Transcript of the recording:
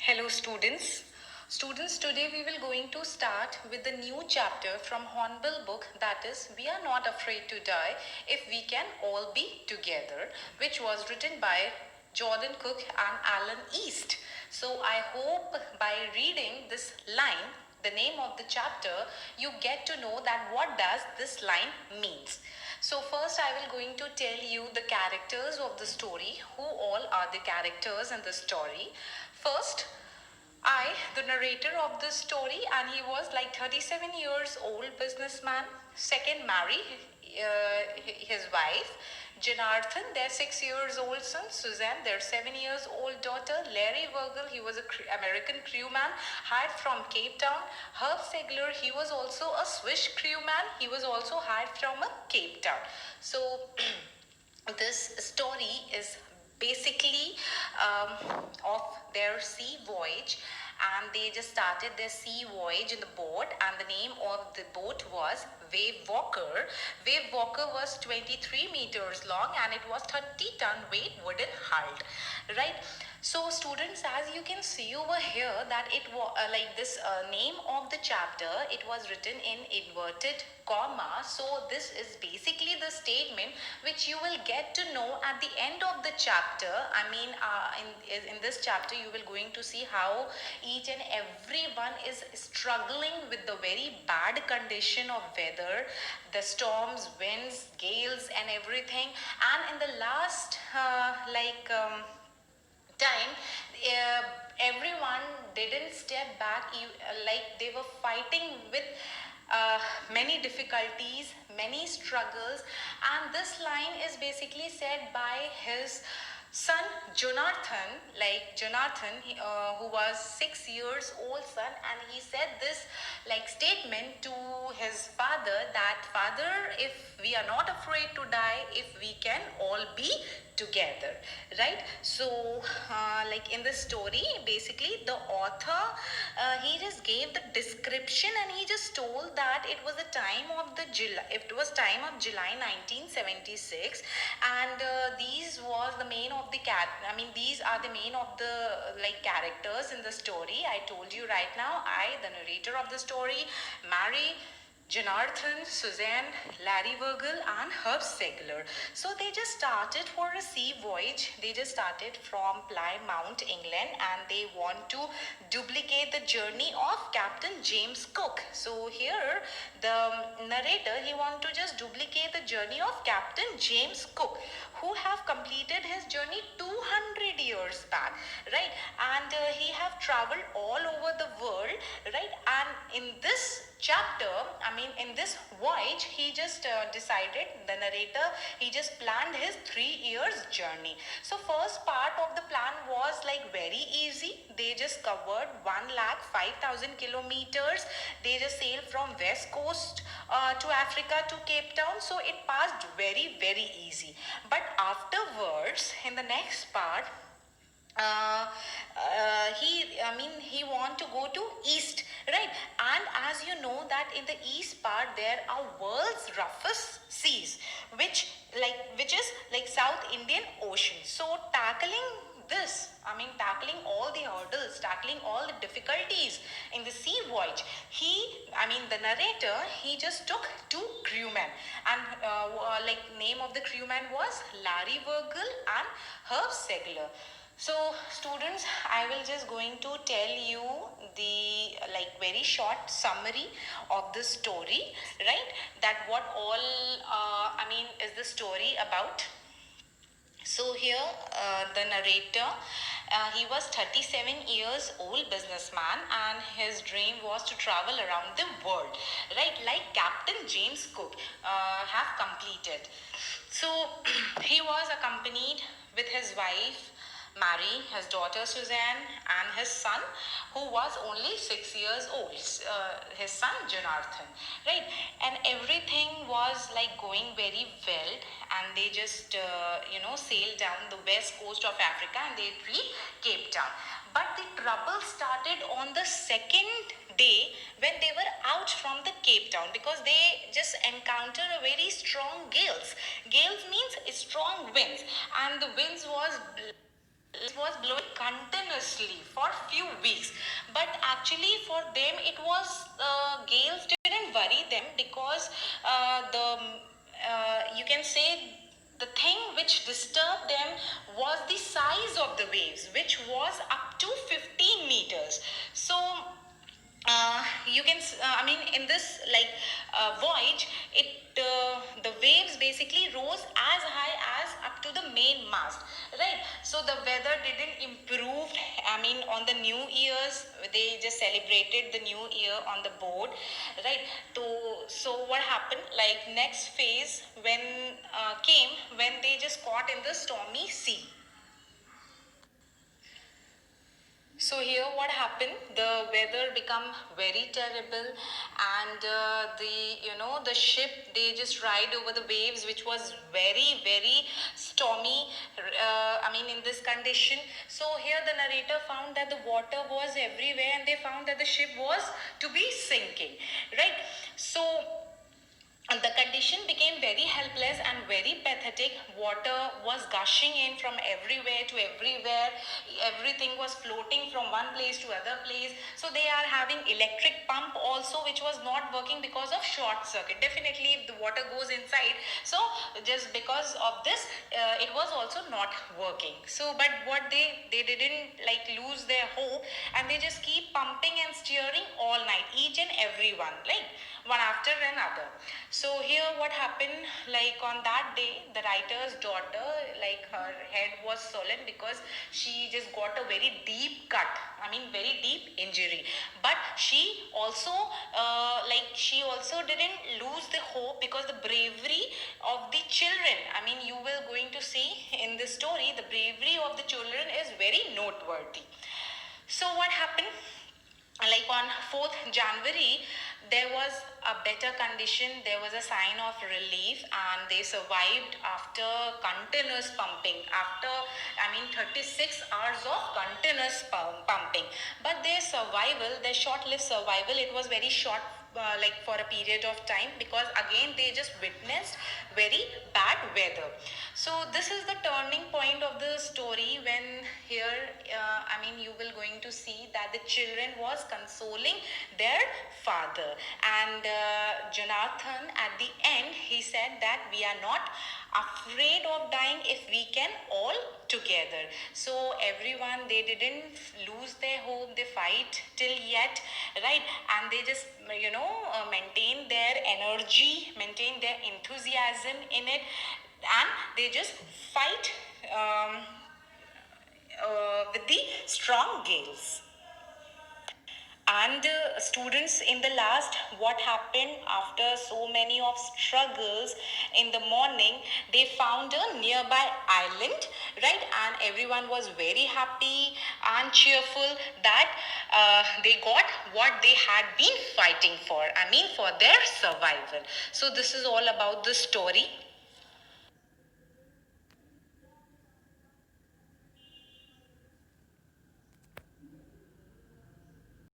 Hello students. Students, today we will going to start with the new chapter from Hornbill book, that is We Are Not Afraid to Die If We Can All Be Together, which was written by Jordan Cook and Alan East. So I hope by reading this line, the name of the chapter, you get to know that what does this line means. So first I will going to tell you the characters of the story, who all are the characters in the story. First, the narrator of this story, and he was like 37 years old businessman. Second, Mary, his wife. Janarthan, their 6 years old son. Suzanne, their 7 years old daughter. Larry Virgil, he was a American crewman hired from Cape Town. Herb Segler, he was also a Swiss crewman. He was also hired from a Cape Town. So this story is basically of their sea voyage, and they just started their sea voyage in the boat, and the name of the boat was Wave Walker. Wave Walker was 23 meters long and it was 30-ton weight wooden hulled, right? So students, as you can see over here, that it was like this name of the chapter, it was written in inverted comma. So this is basically the statement which you will get to know at the end of the chapter. I mean, in this chapter you will going to see how each and everyone is struggling with the very bad condition of weather, the storms, winds, gales and everything. And in the last time, everyone didn't step back, like they were fighting with many difficulties, many struggles. And this line is basically said by his son Jonathan, who was 6 years old son, and he said this like statement to his father, that father, if we are not afraid to die, if we can all be together, right? So like in the story, basically the author, he just gave the description, and he just told that it was the time of the July, it was time of July 1976, and these was the main of the these are the main of the like characters in the story. I told you right now, the narrator of the story, Mary, Janarthan, Suzanne, Larry Virgil and Herb Segler. So they just started for a sea voyage. They just started from Plymouth, England, and they want to duplicate the journey of Captain James Cook. So here the narrator, he want to just duplicate the journey of Captain James Cook, who have completed his journey 200 years back, right? And he have traveled all over the world, right? And in this chapter, in this voyage, he just decided, the narrator, he just planned his 3 years journey. So first part of the plan was like very easy. They just covered 105,000 kilometers. They just sailed from west coast to Africa to Cape Town. So it passed very, very easy. But afterwards, in the next part, he want to go to east, right? And as you know that in the east part there are world's roughest seas, which is like South Indian Ocean. So tackling all the hurdles, tackling all the difficulties in the sea voyage, the narrator, he just took two crewmen, and name of the crewman was Larry Virgil and Herb Segler. So students, I will just going to tell you the like very short summary of the story, right? That what all is the story about. So here the narrator, he was 37 years old businessman, and his dream was to travel around the world, right? Like Captain James Cook have completed. So he was accompanied with his wife Mary, his daughter Suzanne, and his son, who was only 6 years old, his son Jonathan, right? And everything was like going very well, and they just, sailed down the west coast of Africa and they reached Cape Town. But the trouble started on the second day when they were out from the Cape Town, because they just encountered a very strong gales. Gales means strong winds, and the winds was it was blowing continuously for few weeks, but actually for them it was, gales didn't worry them because the you can say the thing which disturbed them was the size of the waves, which was up to 15 meters. So you can I mean, in this like voyage, it the waves basically rose as high as up to the main mast, right? So the weather didn't improve. I mean, on the new year's, they just celebrated the new year on the boat, right? So what happened, like next phase when came, when they just caught in the stormy sea. So here what happened, the weather become very terrible, and the ship, they just ride over the waves, which was very very stormy. I mean, in this condition. So here the narrator found that the water was everywhere, and they found that the ship was to be sinking, right? So the condition became very helpless and very pathetic. Water was gushing in from everywhere to everywhere. Everything was floating from one place to other place. So they are having electric pump also, which was not working because of short circuit. Definitely, if the water goes inside, so just because of this, it was also not working. So, but what they didn't like lose their hope, and they just keep pumping and steering all night, each and every one, like one after another. So here what happened, like on that day, the writer's daughter, like her head was swollen because she just got a very deep cut. I mean, very deep injury. But she also, she also didn't lose the hope because the bravery of the children. I mean, you will going to see in this story, the bravery of the children is very noteworthy. So what happened? Like on 4th January, there was a better condition, there was a sign of relief, and they survived after continuous pumping, after, I mean, 36 hours of continuous pumping. But their survival, their short-lived survival, it was very short, like for a period of time, because again they just witnessed very bad weather. So this is the turning point of the story, when here, I mean, you will going to see that the children was consoling their father, and Jonathan at the end, he said that we are not afraid of dying if we can all together. So everyone, they didn't lose their hope, they fight till yet, right? And they just maintain their energy, maintain their enthusiasm in it, and they just fight um, with the strong gales. And students, in the last, what happened after so many of struggles, in the morning they found a nearby island, right? And everyone was very happy and cheerful that they got what they had been fighting for, I mean, for their survival. So this is all about the story.